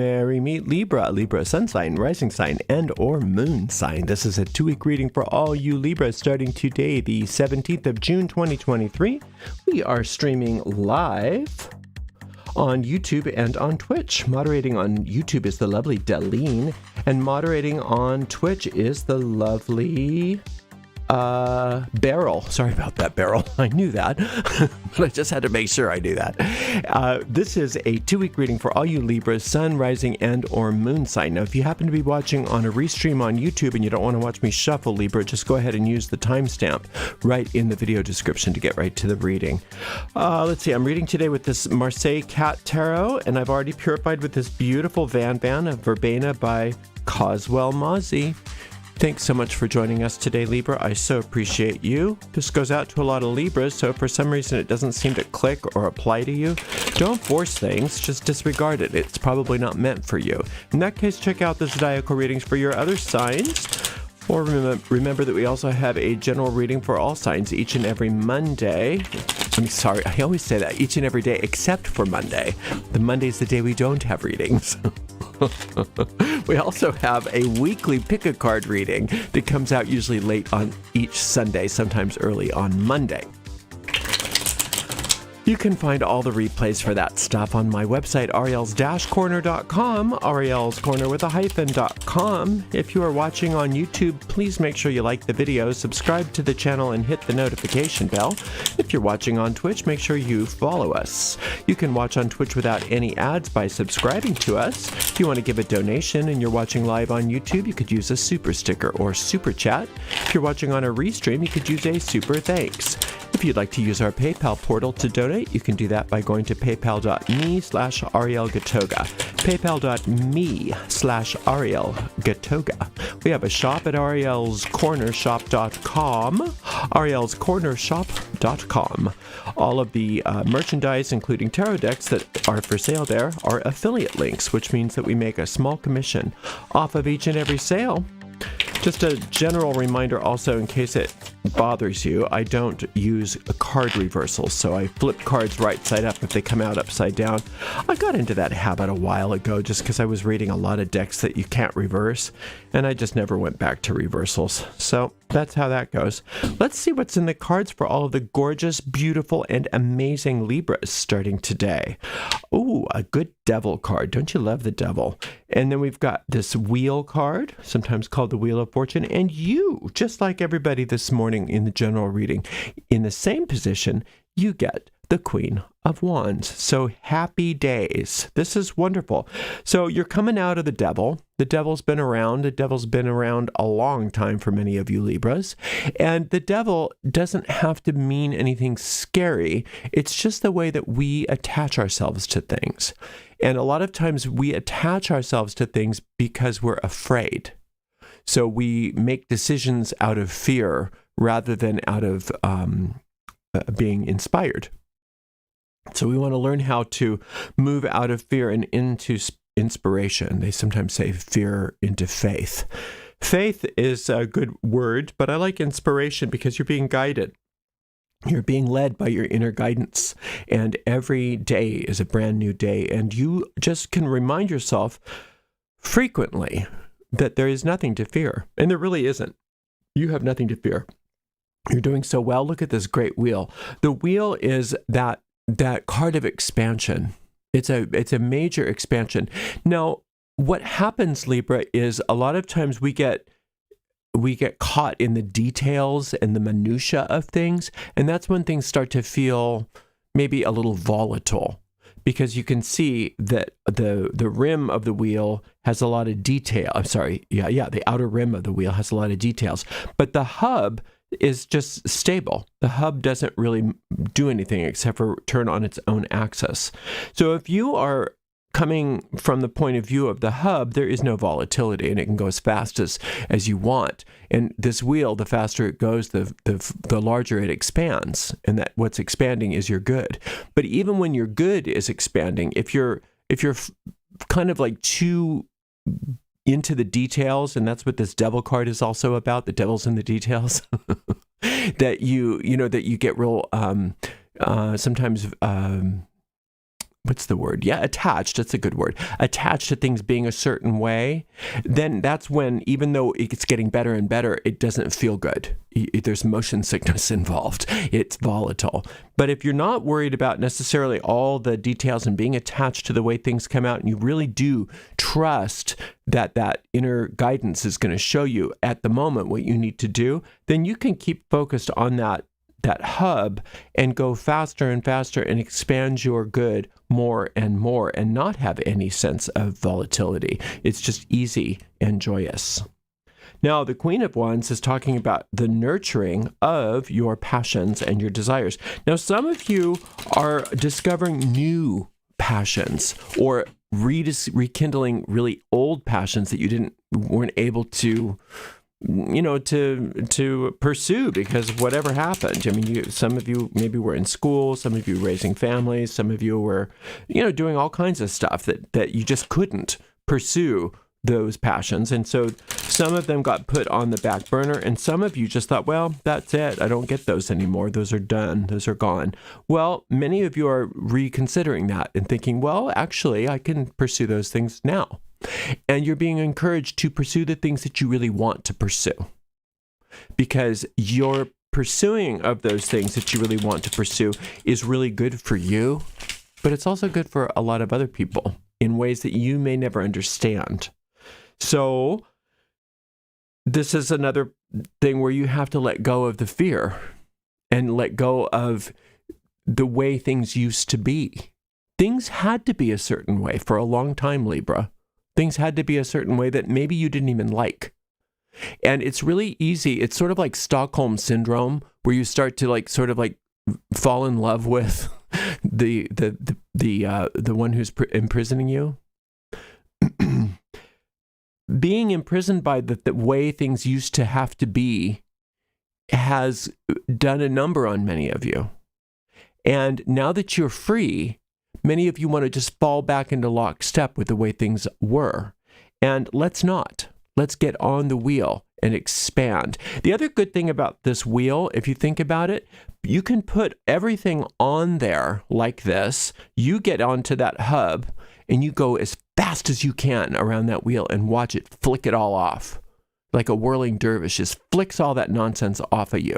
Merry meet Libra. Libra sun sign, rising sign, and or moon sign. This is a 2-week reading for all you Libras starting today, the 17th of June, 2023. We are streaming live on YouTube and on Twitch. Moderating on YouTube is the lovely Deline, and moderating on Twitch is the lovely Beryl. Sorry about that, Beryl. I knew that, but I just had to make sure I knew that. This is a 2-week reading for all you Libras, sun, rising, and or moon sign. Now, if you happen to be watching on a restream on YouTube and you don't want to watch me shuffle Libra, just go ahead and use the timestamp right in the video description to get right to the reading. Let's see. I'm reading today with this Marseille Cat Tarot, and I've already purified with this beautiful Van of Verbena by Coswell Mozzie. Thanks so much for joining us today, Libra. I so appreciate you. This goes out to a lot of Libras, so if for some reason it doesn't seem to click or apply to you, don't force things, just disregard it. It's probably not meant for you. In that case, check out the zodiacal readings for your other signs. Or remember that we also have a general reading for all signs each and every Monday. I'm sorry, I always say that, each and every day except for Monday. The Monday's the day we don't have readings. We also have a weekly pick-a-card reading that comes out usually late on each Sunday, sometimes early on Monday. You can find all the replays for that stuff on my website, ariels-corner.com, Ariel's Corner with a hyphen.com. If you are watching on YouTube, please make sure you like the video, subscribe to the channel, and hit the notification bell. If you're watching on Twitch, make sure you follow us. You can watch on Twitch without any ads by subscribing to us. If you want to give a donation and you're watching live on YouTube, you could use a super sticker or super chat. If you're watching on a restream, you could use a super thanks. If you'd like to use our PayPal portal to donate, you can do that by going to paypal.me/ArielGatoga. paypal.me/ArielGatoga. We have a shop at arielscornershop.com. arielscornershop.com. All of the merchandise, including tarot decks that are for sale there, are affiliate links, which means that we make a small commission off of each and every sale. Just a general reminder also, in case it bothers you, I don't use card reversals, so I flip cards right side up if they come out upside down. I got into that habit a while ago just because I was reading a lot of decks that you can't reverse, and I just never went back to reversals. So that's how that goes. Let's see what's in the cards for all of the gorgeous, beautiful, and amazing Libras starting today. Ooh, a good devil card. Don't you love the devil? And then we've got this wheel card, sometimes called the Wheel of Fortune, and you, just like everybody this morning in the general reading, in the same position, you get the Queen of Wands. So happy days. This is wonderful. So you're coming out of the devil. The devil's been around. The devil's been around a long time for many of you Libras. And the devil doesn't have to mean anything scary. It's just the way that we attach ourselves to things. And a lot of times we attach ourselves to things because we're afraid. So we make decisions out of fear rather than out of being inspired. So we want to learn how to move out of fear and into inspiration. They sometimes say fear into faith. Faith is a good word, but I like inspiration because you're being guided. You're being led by your inner guidance. And every day is a brand new day. And you just can remind yourself frequently that there is nothing to fear. And there really isn't. You have nothing to fear. You're doing so well. Look at this great wheel. The wheel is that card of expansion. It's a major expansion. Now, what happens, Libra, is a lot of times we get caught in the details and the minutia of things, and that's when things start to feel maybe a little volatile, because you can see that the rim of the wheel has a lot of detail. I'm sorry, the outer rim of the wheel has a lot of details, but the hub is just stable. The hub doesn't really do anything except for turn on its own axis. So if you are coming from the point of view of the hub, there is no volatility, and it can go as fast as you want. And this wheel, the faster it goes, the larger it expands, and that what's expanding is your good. But even when your good is expanding, if you're kind of like too into the details, and that's what this devil card is also about, the devil's in the details, that you get real sometimes what's the word? Yeah, attached. That's a good word. Attached to things being a certain way, then that's when, even though it's getting better and better, it doesn't feel good. There's motion sickness involved. It's volatile. But if you're not worried about necessarily all the details and being attached to the way things come out, and you really do trust that that inner guidance is going to show you at the moment what you need to do, then you can keep focused on that hub and go faster and faster and expand your good more and more and not have any sense of volatility. It's just easy and joyous. Now, the Queen of Wands is talking about the nurturing of your passions and your desires. Now, some of you are discovering new passions or rekindling really old passions that you weren't able to to pursue because of whatever happened. I mean, some of you maybe were in school, some of you raising families, some of you were, doing all kinds of stuff that you just couldn't pursue those passions. And so some of them got put on the back burner, and some of you just thought, well, that's it. I don't get those anymore. Those are done. Those are gone. Well, many of you are reconsidering that and thinking, well, actually, I can pursue those things now. And you're being encouraged to pursue the things that you really want to pursue, because your pursuing of those things that you really want to pursue is really good for you, but it's also good for a lot of other people in ways that you may never understand. So this is another thing where you have to let go of the fear and let go of the way things used to be. Things had to be a certain way for a long time, Libra. Things had to be a certain way that maybe you didn't even like. And it's really easy. It's sort of like Stockholm syndrome, where you start to fall in love with the one who's imprisoning you. Being imprisoned by the way things used to have to be has done a number on many of you. And now that you're free, many of you want to just fall back into lockstep with the way things were. And let's not. Let's get on the wheel and expand. The other good thing about this wheel, if you think about it, you can put everything on there like this. You get onto that hub and you go as fast as you can around that wheel and watch it flick it all off. Like a whirling dervish, just flicks all that nonsense off of you.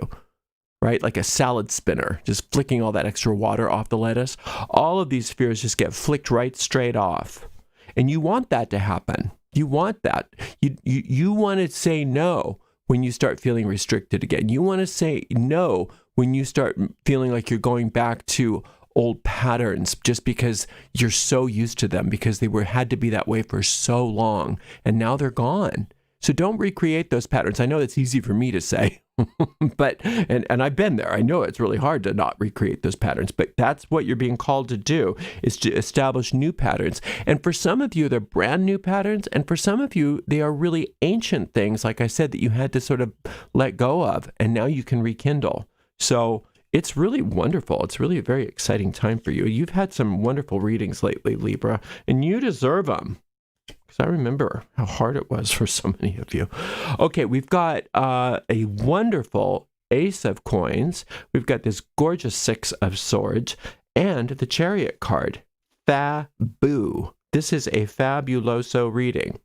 Right? Like a salad spinner, just flicking all that extra water off the lettuce. All of these fears just get flicked right straight off. And you want that to happen. You want that. You want to say no when you start feeling restricted again. You want to say no when you start feeling like you're going back to old patterns just because you're so used to them, because they had to be that way for so long and now they're gone. So don't recreate those patterns. I know it's easy for me to say, but and I've been there. I know it's really hard to not recreate those patterns, but that's what you're being called to do, is to establish new patterns. And for some of you, they're brand new patterns, and for some of you, they are really ancient things, like I said, that you had to sort of let go of, and now you can rekindle. So it's really wonderful. It's really a very exciting time for you. You've had some wonderful readings lately, Libra, and you deserve them. Because I remember how hard it was for so many of you. Okay, we've got a wonderful Ace of Coins. We've got this gorgeous Six of Swords and the Chariot card. Fabu. This is a fabuloso reading.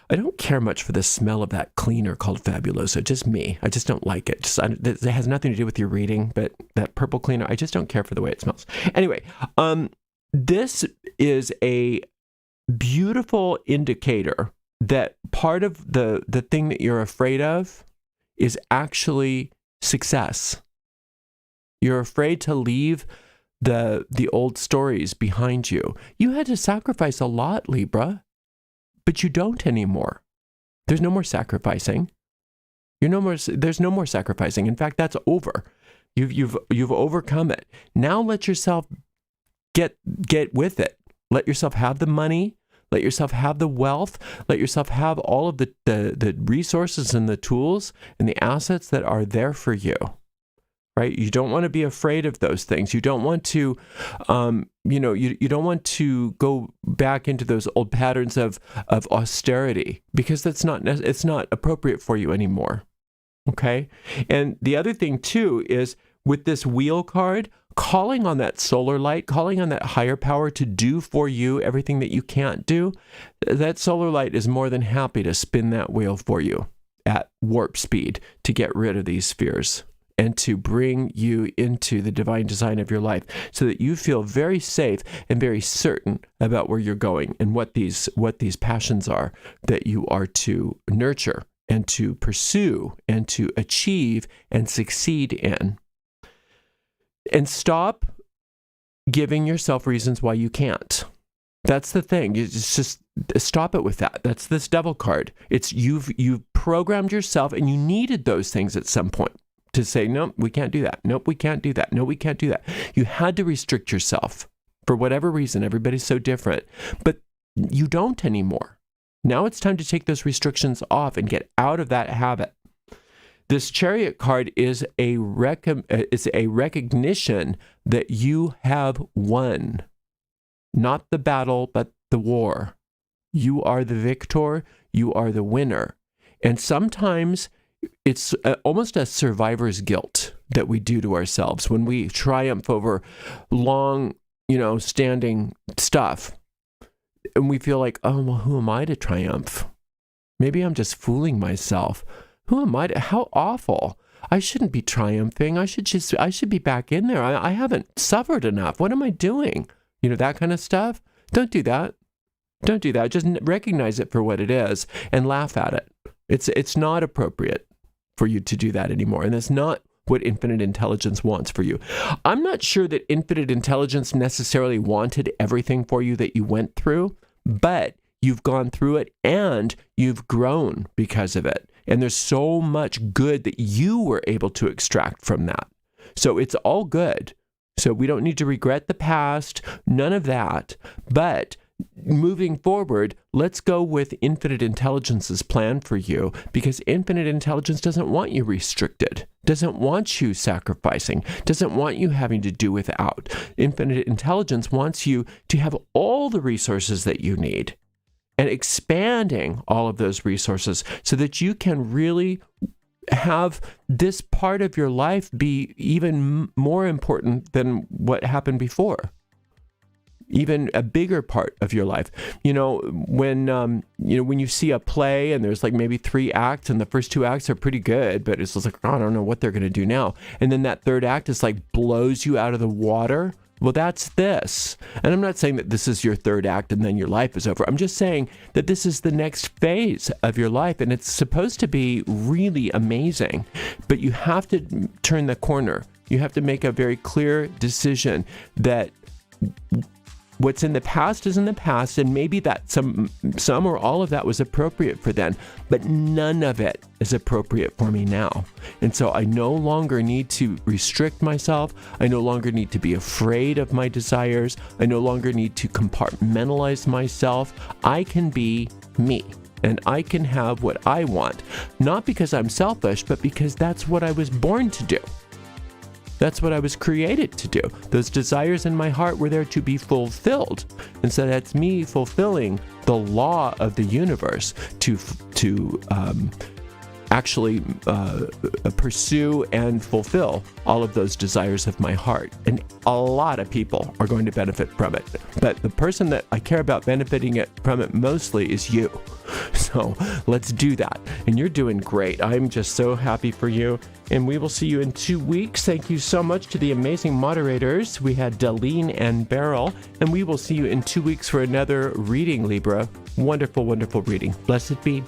I don't care much for the smell of that cleaner called Fabuloso. Just me. I just don't like it. It has nothing to do with your reading, but that purple cleaner, I just don't care for the way it smells. Anyway, this is a beautiful indicator that part of the thing that you're afraid of is actually success. You're afraid to leave the old stories behind you. You had to sacrifice a lot, Libra, but you don't anymore. There's no more sacrificing. There's no more sacrificing. In fact, that's over. You've overcome it. Now let yourself get with it. Let yourself have the money. Let yourself have the wealth. Let yourself have all of the resources and the tools and the assets that are there for you. Right? You don't want to be afraid of those things. You don't want to, you don't want to go back into those old patterns of austerity, because it's not appropriate for you anymore. Okay? And the other thing too is, with this wheel card, calling on that solar light, calling on that higher power to do for you everything that you can't do, that solar light is more than happy to spin that wheel for you at warp speed to get rid of these fears and to bring you into the divine design of your life so that you feel very safe and very certain about where you're going and what these passions are that you are to nurture and to pursue and to achieve and succeed in. And stop giving yourself reasons why you can't. That's the thing. It's just stop it with that. That's this devil card. It's you've programmed yourself, and you needed those things at some point to say, nope, we can't do that. Nope, we can't do that. No, we can't do that. You had to restrict yourself for whatever reason. Everybody's so different, but you don't anymore. Now it's time to take those restrictions off and get out of that habit. This Chariot card is a recognition that you have won. Not the battle, but the war. You are the victor. You are the winner. And sometimes it's almost a survivor's guilt that we do to ourselves when we triumph over long, standing stuff. And we feel like, oh, well, who am I to triumph? Maybe I'm just fooling myself. Who am I to, how awful. I shouldn't be triumphing. I should be back in there. I haven't suffered enough. What am I doing? That kind of stuff. Don't do that. Don't do that. Just recognize it for what it is and laugh at it. It's not appropriate for you to do that anymore. And that's not what infinite intelligence wants for you. I'm not sure that infinite intelligence necessarily wanted everything for you that you went through, but you've gone through it and you've grown because of it. And there's so much good that you were able to extract from that. So it's all good. So we don't need to regret the past, none of that. But moving forward, let's go with infinite intelligence's plan for you, because infinite intelligence doesn't want you restricted, doesn't want you sacrificing, doesn't want you having to do without. Infinite intelligence wants you to have all the resources that you need and expanding all of those resources so that you can really have this part of your life be even more important than what happened before. Even a bigger part of your life. When you see a play and there's like maybe 3 acts and the first 2 acts are pretty good, but it's just like, I don't know what they're going to do now. And then that 3rd act is like blows you out of the water. Well, that's this. And I'm not saying that this is your 3rd act and then your life is over. I'm just saying that this is the next phase of your life and it's supposed to be really amazing. But you have to turn the corner. You have to make a very clear decision that what's in the past is in the past, and maybe that some or all of that was appropriate for then, but none of it is appropriate for me now. And so I no longer need to restrict myself. I no longer need to be afraid of my desires. I no longer need to compartmentalize myself. I can be me, and I can have what I want, not because I'm selfish, but because that's what I was born to do. That's what I was created to do. Those desires in my heart were there to be fulfilled. And so that's me fulfilling the law of the universe to actually pursue and fulfill all of those desires of my heart. And a lot of people are going to benefit from it. But the person that I care about benefiting from it mostly is you. So let's do that. And you're doing great. I'm just so happy for you. And we will see you in 2 weeks. Thank you so much to the amazing moderators. We had Dalene and Beryl. And we will see you in 2 weeks for another reading, Libra. Wonderful, wonderful reading. Blessed be.